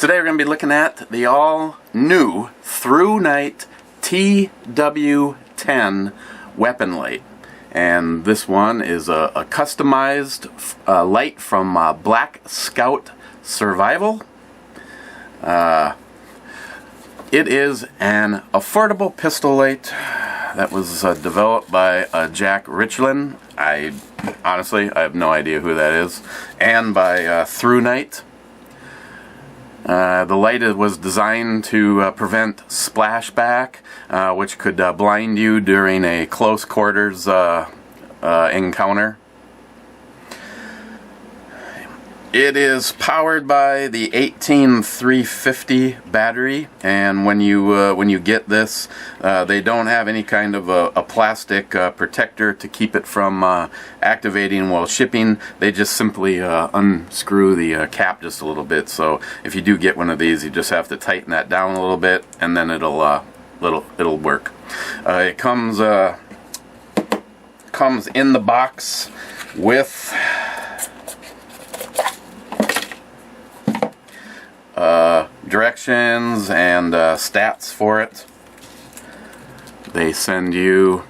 Today we're going to be looking at the all-new ThruNite TW10 Weaponlight. And this one is a customized light from Black Scout Survival. It is an affordable pistol light that was developed by Jack Richland. Honestly, I have no idea who that is. And by ThruNite. The light was designed to prevent splashback, which could blind you during a close quarters encounter. It is powered by the 18350 battery, and when you get this, they don't have any kind of a plastic protector to keep it from activating while shipping. They just simply unscrew the cap just a little bit. So if you do get one of these, you just have to tighten that down a little bit, and then it'll work. It comes in the box with directions and stats for it. They send you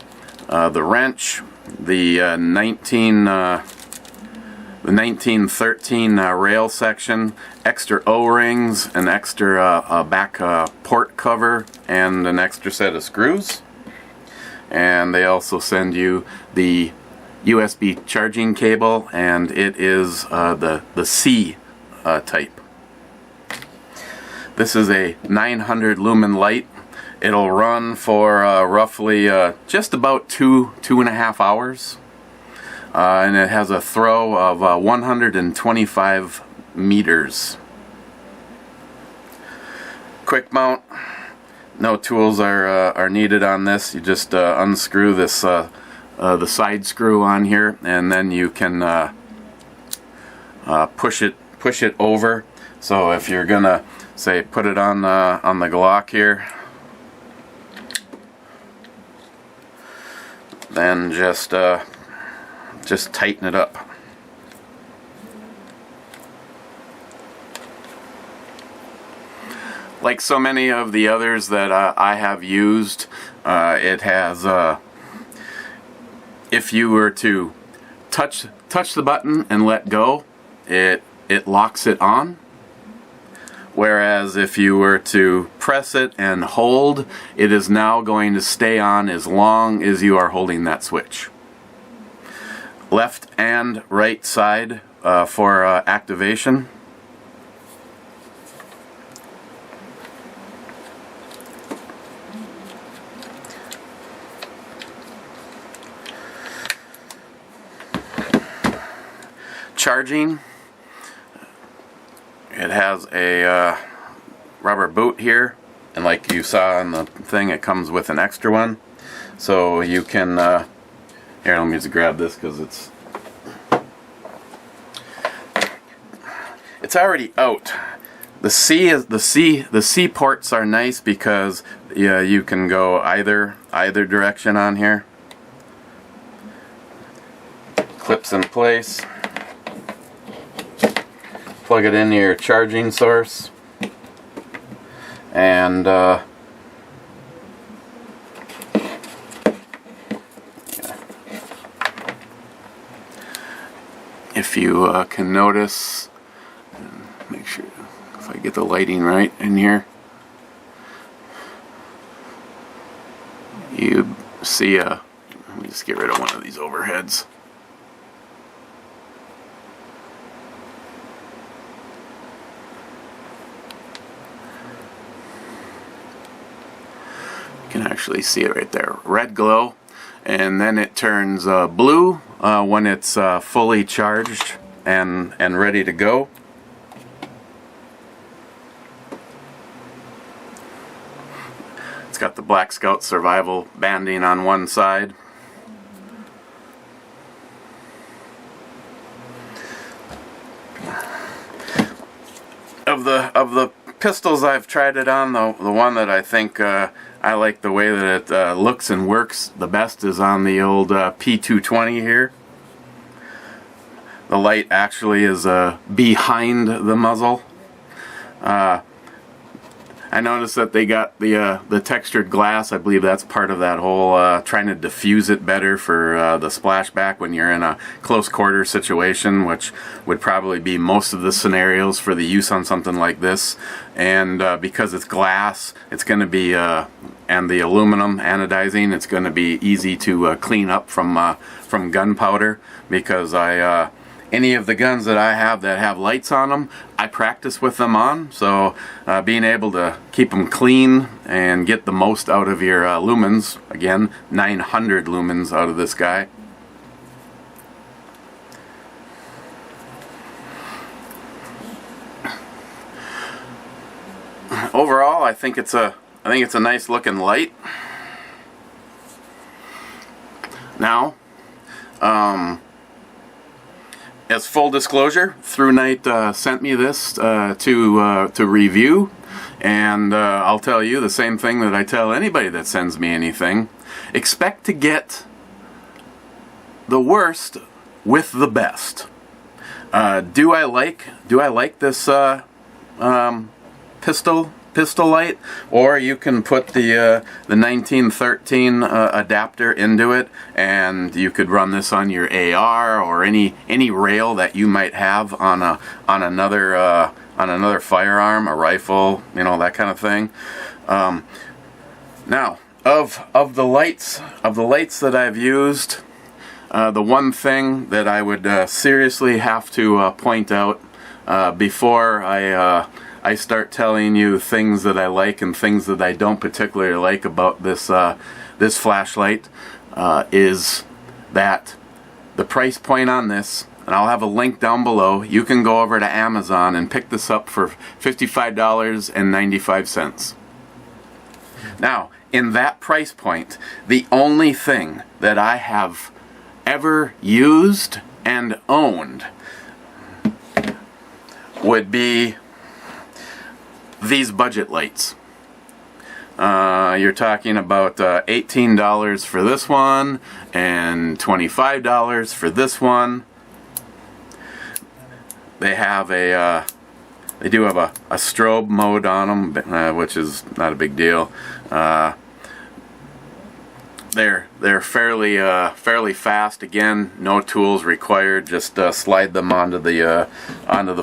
the wrench, the 1913 rail section, extra O-rings, an extra back port cover, and an extra set of screws. And they also send you the USB charging cable, and it is the C type. This is a 900 lumen light. It'll run for roughly just about two and a half hours. And it has a throw of 125 meters. Quick mount. No tools are needed on this. You just unscrew this the side screw on here, and then you can push it over. So if you're gonna say put it on the Glock here, then just tighten it up. Like so many of the others that I have used, it has if you were to touch the button and let go, it locks it on. Whereas if you were to press it and hold, it is now going to stay on as long as you are holding that switch. Left and right side for activation. Charging. It has a rubber boot here, and like you saw in the thing, it comes with an extra one. So you can here, let me just grab this because it's already out. The C ports are nice because you can go either direction on here. Clips in place. Plug it into your charging source, and if you can notice, make sure if I get the lighting right in here, you see let me just get rid of one of these overheads. You can actually see it right there, red glow, and then it turns blue when it's fully charged and ready to go. It's got the Black Scout Survival banding on one side. Of the pistols I've tried it on, the one that I think I like the way that it looks and works the best is on the old P220 here. The light actually is behind the muzzle. I noticed that they got the textured glass. I believe that's part of that whole trying to diffuse it better for the splashback when you're in a close quarter situation, which would probably be most of the scenarios for the use on something like this. And because it's glass, it's going to be and the aluminum anodizing, it's going to be easy to clean up from gunpowder, because any of the guns that I have that have lights on them, I practice with them on. So being able to keep them clean and get the most out of your lumens, again, 900 lumens out of this guy. Overall, I think it's a nice looking light. Now, as full disclosure, ThruNite sent me this to review, and I'll tell you the same thing that I tell anybody that sends me anything: expect to get the worst with the best. Do I like this pistol light? Or you can put the 1913 adapter into it, and you could run this on your AR or any rail that you might have on another firearm, a rifle, you know, that kind of thing. Now, of the lights that I've used, the one thing that I would seriously have to point out before I start telling you things that I like and things that I don't particularly like about this this flashlight is that the price point on this, and I'll have a link down below, you can go over to Amazon and pick this up for $55.95. Now, in that price point, the only thing that I have ever used and owned would be these budget lights. You're talking about $18 for this one and $25 for this one. They have they do have a strobe mode on them, which is not a big deal. They're fairly fast. Again, no tools required. Just slide them onto the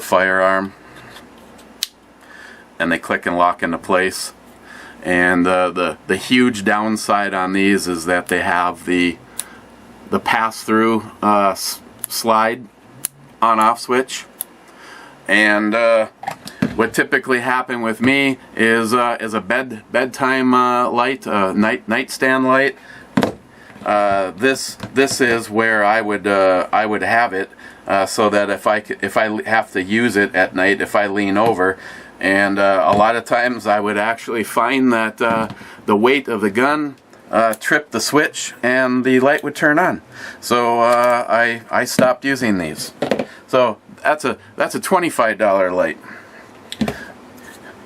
firearm, and they click and lock into place. And the huge downside on these is that they have the pass-through slide on-off switch. And what typically happen with me is a bedtime light, nightstand light. This is where I would have it, so that if I have to use it at night, if I lean over. And a lot of times I would actually find that the weight of the gun tripped the switch and the light would turn on. So I stopped using these. So that's a $25 light.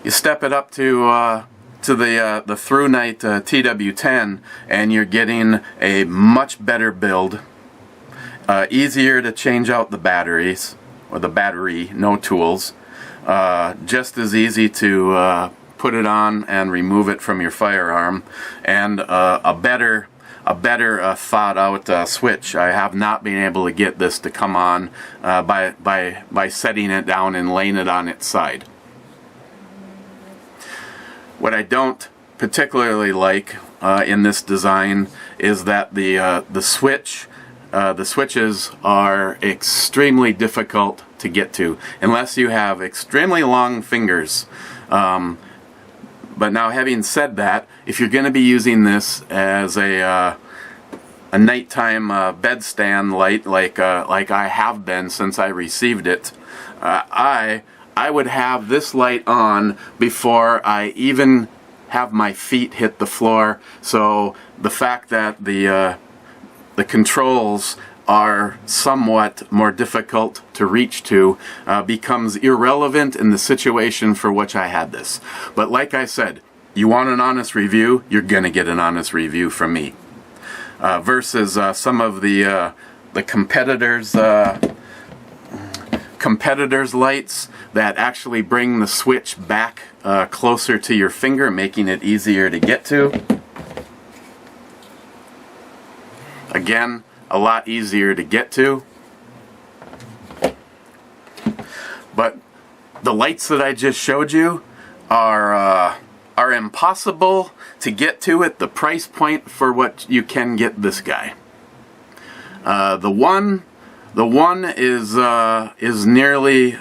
You step it up to the ThruNite TW10, and you're getting a much better build. Easier to change out the batteries, or the battery, no tools. Just as easy to put it on and remove it from your firearm, and a better thought out switch. I have not been able to get this to come on by setting it down and laying it on its side. What I don't particularly like in this design is that the switches are extremely difficult to get to, unless you have extremely long fingers. But now, having said that, if you're going to be using this as a nighttime bedstand light, like I have been since I received it, I would have this light on before I even have my feet hit the floor. So the fact that the controls are somewhat more difficult to reach to becomes irrelevant in the situation for which I had this. But like I said, you want an honest review, you're going to get an honest review from me. Versus some of the competitors competitors' lights that actually bring the switch back closer to your finger, making it easier to get to. Again, a lot easier to get to. But the lights that I just showed you are impossible to get to at the price point for what you can get this guy. The one is nearly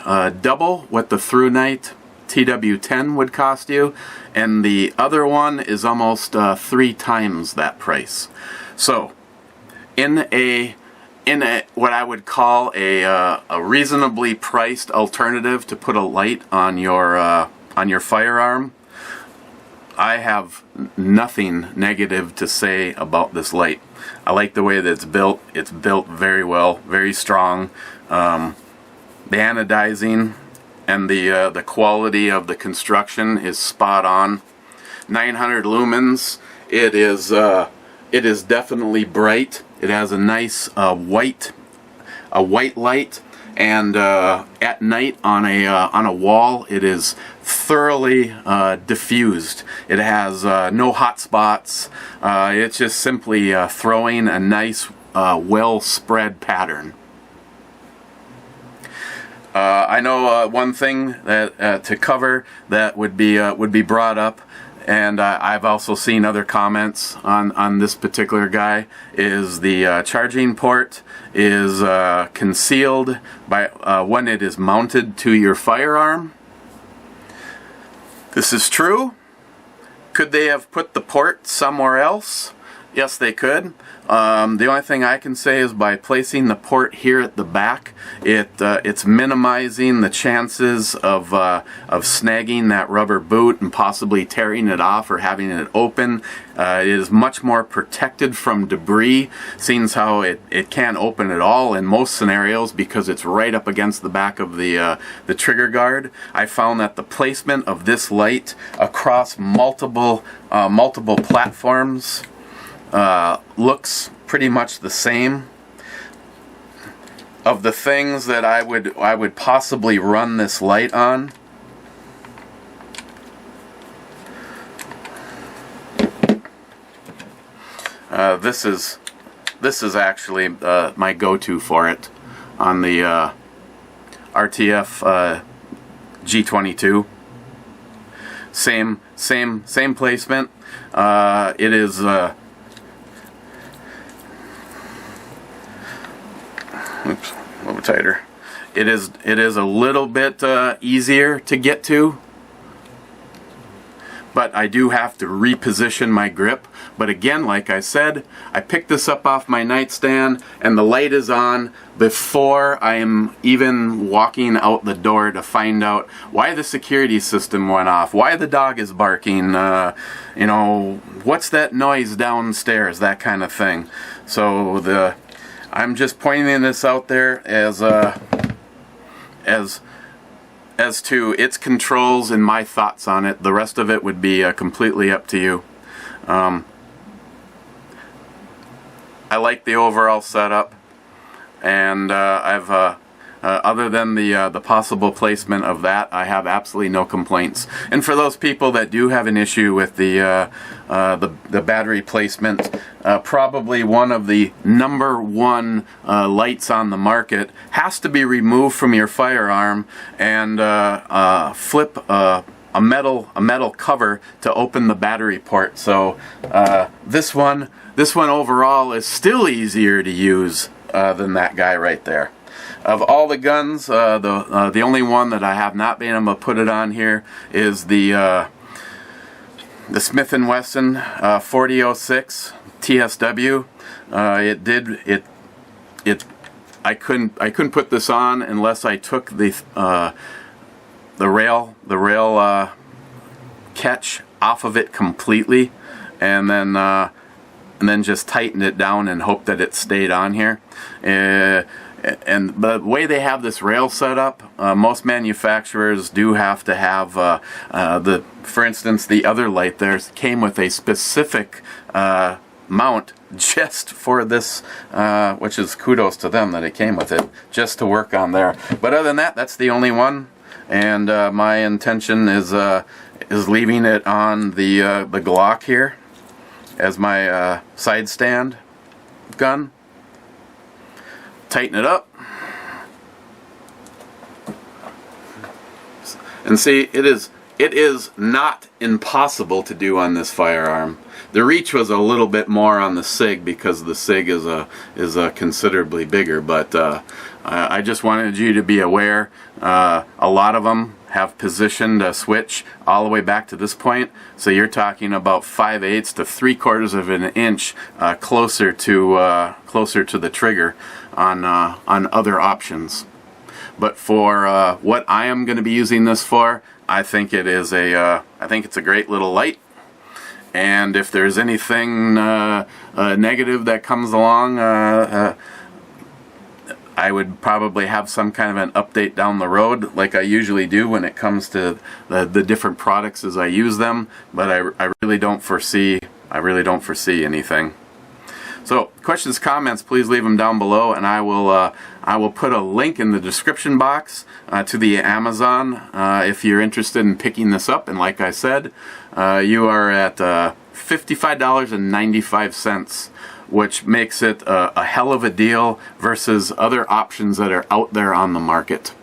double what the ThruNite TW10 would cost you, and the other one is almost 3 times that price. So, in a what I would call a reasonably priced alternative to put a light on your firearm, I have nothing negative to say about this light. I like the way that it's built. It's built very well, very strong. The anodizing and the quality of the construction is spot on. 900 lumens. It is definitely bright. It has a nice white light, and at night on a wall, it is thoroughly diffused. It has no hot spots. It's just simply throwing a nice, well spread pattern. I know one thing that to cover that would be brought up, and I've also seen other comments on this particular guy, is the charging port is concealed by when it is mounted to your firearm. This is true. Could they have put the port somewhere else? Yes, they could. The only thing I can say is by placing the port here at the back, it's minimizing the chances of snagging that rubber boot and possibly tearing it off or having it open. It is much more protected from debris, seeing as how it can't open at all in most scenarios because it's right up against the back of the trigger guard. I found that the placement of this light across multiple platforms looks pretty much the same. Of the things that I would possibly run this light on, this is actually my go-to for it on the RTF G22. Same placement. It is oops, a little tighter. It is a little bit easier to get to, but I do have to reposition my grip. But again, like I said, I picked this up off my nightstand and the light is on before I am even walking out the door to find out why the security system went off, why the dog is barking, you know, what's that noise downstairs, that kind of thing. So I'm just pointing this out there as to its controls and my thoughts on it. The rest of it would be completely up to you. I like the overall setup, and I've other than the possible placement of that, I have absolutely no complaints. And for those people that do have an issue with the battery placement, probably one of the #1 lights on the market has to be removed from your firearm and flip a metal cover to open the battery port. So this one overall is still easier to use than that guy right there. Of all the guns, the only one that I have not been able to put it on here is the Smith & Wesson 4006 TSW. I couldn't put this on unless I took the rail catch off of it completely, and then just tightened it down and hope that it stayed on here. And the way they have this rail set up, most manufacturers do have to have for instance, the other light there came with a specific mount just for this, which is kudos to them that it came with it, just to work on there. But other than that, that's the only one, and my intention is leaving it on the Glock here as my side stand gun. Tighten it up. And see, it is not impossible to do on this firearm. The reach was a little bit more on the SIG because the SIG is considerably bigger, but I just wanted you to be aware. A lot of them have positioned a switch all the way back to this point, so you're talking about 5/8 to 3/4 of an inch closer to the trigger on other options. But for what I am going to be using this for, I think it's a great little light. And if there's anything negative that comes along, I would probably have some kind of an update down the road, like I usually do when it comes to the different products as I use them. But I really don't foresee anything. So questions, comments, please leave them down below, and I will put a link in the description box to the Amazon if you're interested in picking this up. And like I said, you are at $55.95, which makes it a hell of a deal versus other options that are out there on the market.